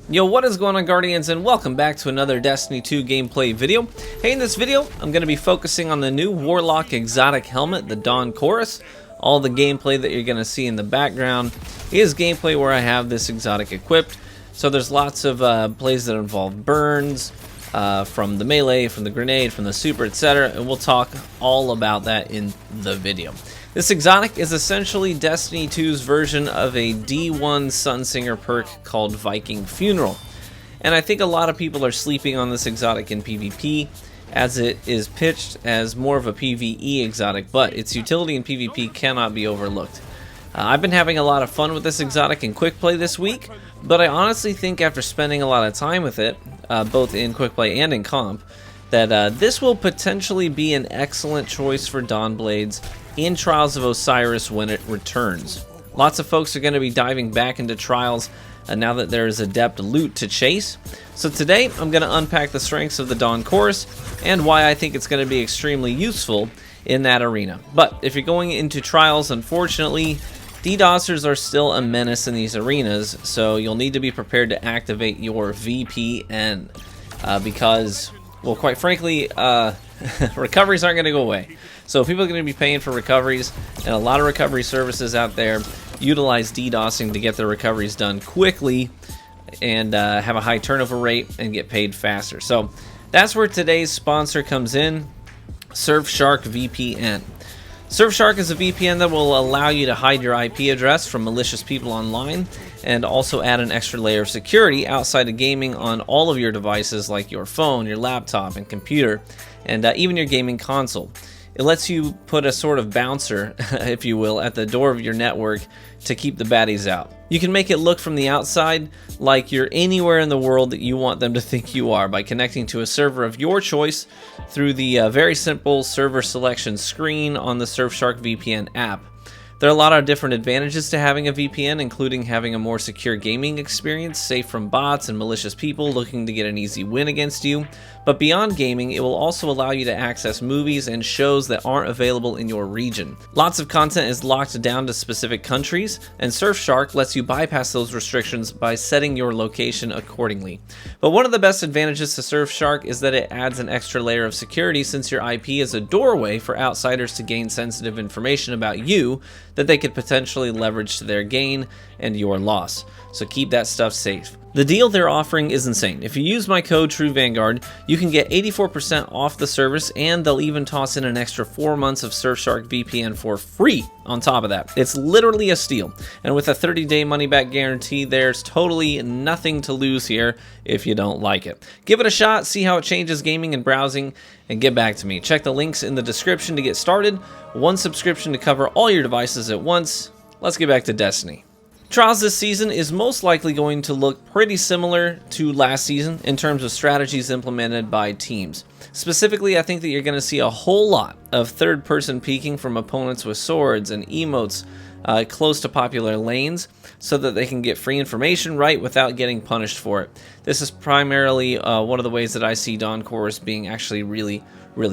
Yo, what is going on, Guardians, and welcome back to another Destiny 2 gameplay video. Hey, in this video, I'm going to be focusing on the new Warlock exotic helmet, the Dawn Chorus. All the gameplay that you're going to see in the background is gameplay where I have this exotic equipped. So there's lots of plays that involve burns, from the melee, from the grenade, from the super, etc. And we'll talk all about that in the video. This exotic is essentially Destiny 2's version of a D1 Sunsinger perk called Viking Funeral. And I think a lot of people are sleeping on this exotic in PvP, as it is pitched as more of a PvE exotic, but its utility in PvP cannot be overlooked. I've been having a lot of fun with this exotic in quick play this week, but I honestly think after spending a lot of time with it, both in quick play and in comp, that this will potentially be an excellent choice for Dawnblades in Trials of Osiris when it returns. Lots of folks are going to be diving back into Trials now that there is adept loot to chase. So today I'm going to unpack the strengths of the Dawn Chorus and why I think it's going to be extremely useful in that arena. But if you're going into Trials, unfortunately, DDoSers are still a menace in these arenas, so you'll need to be prepared to activate your VPN because, well, quite frankly, recoveries aren't going to go away. So people are going to be paying for recoveries, and a lot of recovery services out there utilize DDoSing to get their recoveries done quickly and have a high turnover rate and get paid faster. So that's where today's sponsor comes in, Surfshark VPN. Surfshark is a VPN that will allow you to hide your IP address from malicious people online and also add an extra layer of security outside of gaming on all of your devices like your phone, your laptop, and computer, and even your gaming console. It lets you put a sort of bouncer, if you will, at the door of your network to keep the baddies out. You can make it look from the outside like you're anywhere in the world that you want them to think you are by connecting to a server of your choice through the very simple server selection screen on the Surfshark VPN app. There are a lot of different advantages to having a VPN, including having a more secure gaming experience, safe from bots and malicious people looking to get an easy win against you. But beyond gaming, it will also allow you to access movies and shows that aren't available in your region. Lots of content is locked down to specific countries, and Surfshark lets you bypass those restrictions by setting your location accordingly. But one of the best advantages to Surfshark is that it adds an extra layer of security, since your IP is a doorway for outsiders to gain sensitive information about you that they could potentially leverage to their gain and your loss. So keep that stuff safe. The deal they're offering is insane. If you use my code TrueVanguard, you can get 84% off the service, and they'll even toss in an extra 4 months of Surfshark VPN for free on top of that. It's literally a steal. And with a 30-day money-back guarantee, there's totally nothing to lose here if you don't like it. Give it a shot, see how it changes gaming and browsing, and get back to me. Check the links in the description to get started. One subscription to cover all your devices at once. Let's get back to Destiny. Trials this season is most likely going to look pretty similar to last season in terms of strategies implemented by teams. Specifically, I think that you're going to see a whole lot of third-person peeking from opponents with swords and emotes close to popular lanes so that they can get free information right without getting punished for it. This is primarily one of the ways that I see Dawn Chorus being actually really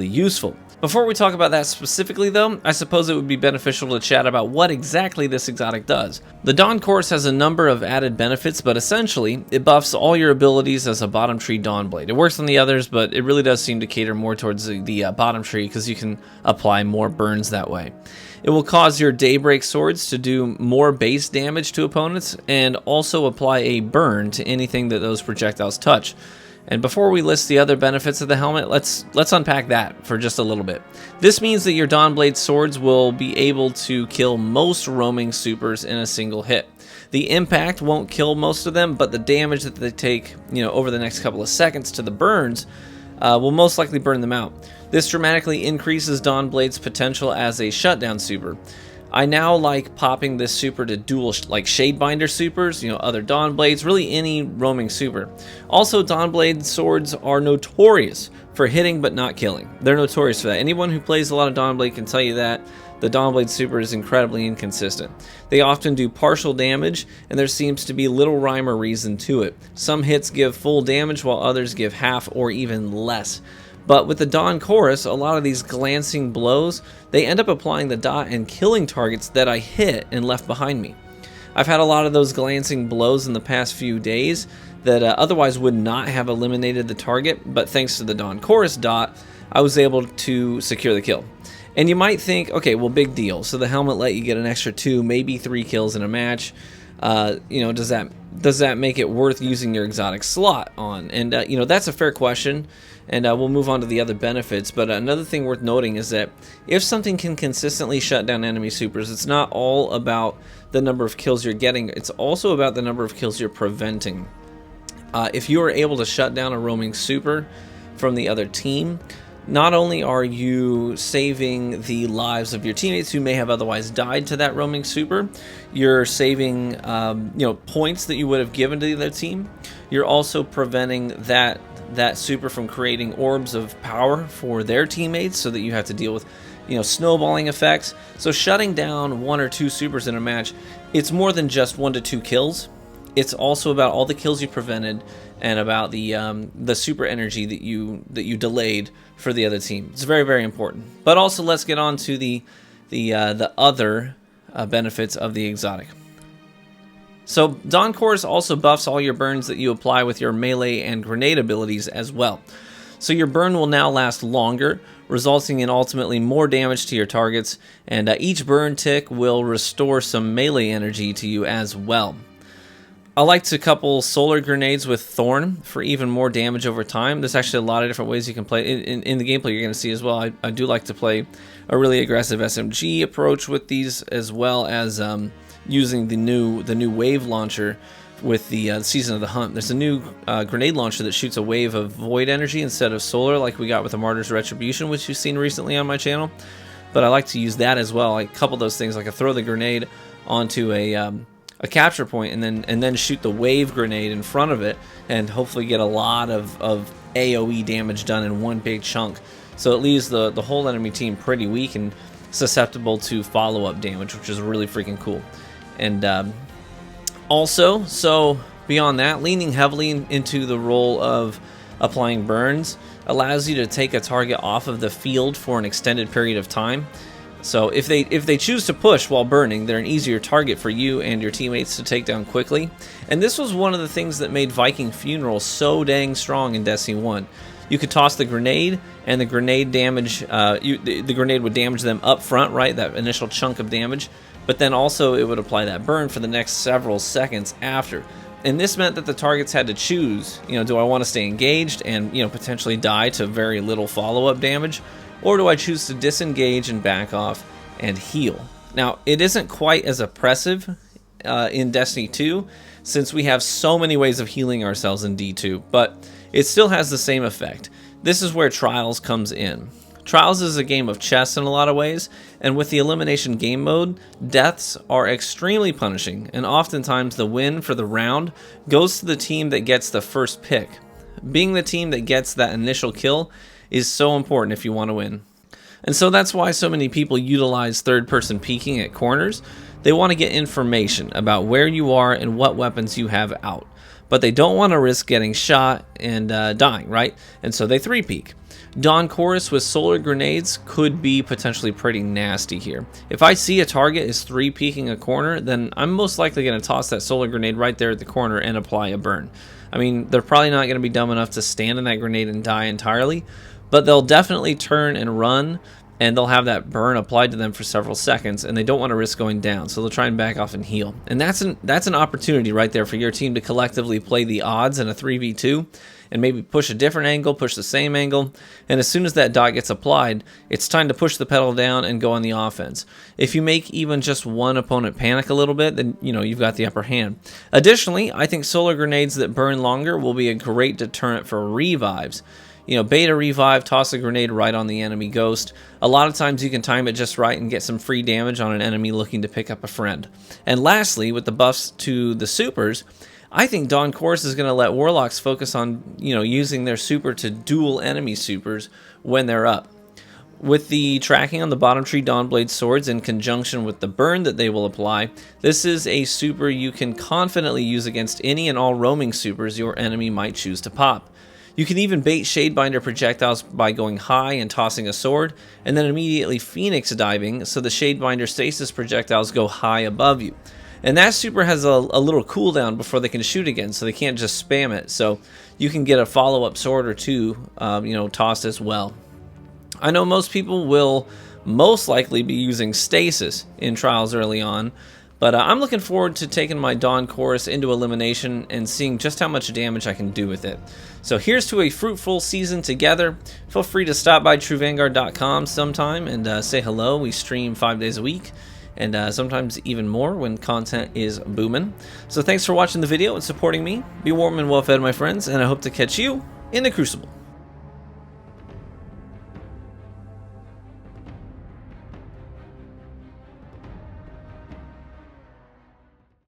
useful. Before we talk about that specifically though, I suppose it would be beneficial to chat about what exactly this exotic does. The Dawn Chorus has a number of added benefits, but essentially it buffs all your abilities as a bottom tree Dawnblade. It works on the others, but it really does seem to cater more towards the bottom tree because you can apply more burns that way. It will cause your Daybreak swords to do more base damage to opponents and also apply a burn to anything that those projectiles touch. And before we list the other benefits of the helmet, let's unpack that for just a little bit. This means that your Dawnblade swords will be able to kill most roaming supers in a single hit. The impact won't kill most of them, but the damage that they take, over the next couple of seconds to the burns will most likely burn them out. This dramatically increases Dawnblade's potential as a shutdown super. I now like popping this super to dual Shadebinder supers, other Dawnblades, really any roaming super. Also, Dawnblade swords are notorious for hitting but not killing. They're notorious for that. Anyone who plays a lot of Dawnblade can tell you that the Dawnblade super is incredibly inconsistent. They often do partial damage, and there seems to be little rhyme or reason to it. Some hits give full damage while others give half or even less. But with the Dawn Chorus, a lot of these glancing blows, they end up applying the dot and killing targets that I hit and left behind me. I've had a lot of those glancing blows in the past few days that otherwise would not have eliminated the target, but thanks to the Dawn Chorus dot, I was able to secure the kill. And you might think, okay, well, big deal. So the helmet let you get an extra 2, maybe 3 kills in a match. You know, does that make it worth using your exotic slot on? And you know, that's a fair question. And we'll move on to the other benefits. But another thing worth noting is that if something can consistently shut down enemy supers, it's not all about the number of kills you're getting. It's also about the number of kills you're preventing. If you are able to shut down a roaming super from the other team, not only are you saving the lives of your teammates who may have otherwise died to that roaming super, you're saving you know, points that you would have given to the other team. You're also preventing that super from creating orbs of power for their teammates, so that you have to deal with, you know, snowballing effects. So shutting down 1 or 2 supers in a match, it's more than just 1 to 2 kills. It's also about all the kills you prevented and about the super energy that you delayed for the other team. It's very, very important. But also, let's get on to the other benefits of the exotic. So Dawn Chorus also buffs all your burns that you apply with your melee and grenade abilities as well. So your burn will now last longer, resulting in ultimately more damage to your targets, and each burn tick will restore some melee energy to you as well. I like to couple solar grenades with Thorn for even more damage over time. There's actually a lot of different ways you can play. In the gameplay you're going to see as well, I do like to play a really aggressive SMG approach with these, as well as using the new wave launcher with the Season of the Hunt. There's a new grenade launcher that shoots a wave of void energy instead of solar, like we got with the Martyr's Retribution, which you've seen recently on my channel. But I like to use that as well. I couple those things, like I throw the grenade onto a capture point and then shoot the wave grenade in front of it, and hopefully get a lot of AoE damage done in one big chunk. So it leaves the whole enemy team pretty weak and susceptible to follow-up damage, which is really freaking cool. And also, so beyond that, leaning heavily into the role of applying burns allows you to take a target off of the field for an extended period of time. So if they choose to push while burning, they're an easier target for you and your teammates to take down quickly. And this was one of the things that made Viking Funeral so dang strong in Destiny 1. You could toss the grenade, and the grenade damage, the grenade would damage them up front, right? That initial chunk of damage. But then also it would apply that burn for the next several seconds after. And this meant that the targets had to choose, you know, do I want to stay engaged and, you know, potentially die to very little follow-up damage, or do I choose to disengage and back off and heal? Now, it isn't quite as oppressive in Destiny 2, since we have so many ways of healing ourselves in D2, but it still has the same effect. This is where Trials comes in. Trials is a game of chess in a lot of ways, and with the elimination game mode, deaths are extremely punishing, and oftentimes the win for the round goes to the team that gets the first pick. Being the team that gets that initial kill is so important if you want to win. And so that's why so many people utilize third-person peeking at corners. They want to get information about where you are and what weapons you have out, but they don't want to risk getting shot and dying, right? And so they 3-peek. Dawn Chorus with solar grenades could be potentially pretty nasty here. If I see a target is 3-peeking a corner, then I'm most likely going to toss that solar grenade right there at the corner and apply a burn. I mean, they're probably not going to be dumb enough to stand in that grenade and die entirely, but they'll definitely turn and run, and they'll have that burn applied to them for several seconds, and they don't want to risk going down, so they'll try and back off and heal. And that's an opportunity right there for your team to collectively play the odds in a 3v2, and maybe push a different angle, push the same angle, and as soon as that dot gets applied, it's time to push the pedal down and go on the offense. If you make even just one opponent panic a little bit, then, you know, you've got the upper hand. Additionally, I think solar grenades that burn longer will be a great deterrent for revives. You know, beta revive, toss a grenade right on the enemy ghost. A lot of times you can time it just right and get some free damage on an enemy looking to pick up a friend. And lastly, with the buffs to the supers, I think Dawn Chorus is going to let Warlocks focus on, you know, using their super to duel enemy supers when they're up. With the tracking on the bottom tree Dawnblade swords in conjunction with the burn that they will apply, this is a super you can confidently use against any and all roaming supers your enemy might choose to pop. You can even bait Shadebinder projectiles by going high and tossing a sword, and then immediately Phoenix diving so the Shadebinder stasis projectiles go high above you. And that super has a little cooldown before they can shoot again, so they can't just spam it. So you can get a follow-up sword or two, tossed as well. I know most people will most likely be using stasis in trials early on, but I'm looking forward to taking my Dawn Chorus into elimination and seeing just how much damage I can do with it. So here's to a fruitful season together. Feel free to stop by TrueVanguard.com sometime and say hello. We stream 5 days a week, and sometimes even more when content is booming. So thanks for watching the video and supporting me. Be warm and well fed, my friends, and I hope to catch you in the Crucible.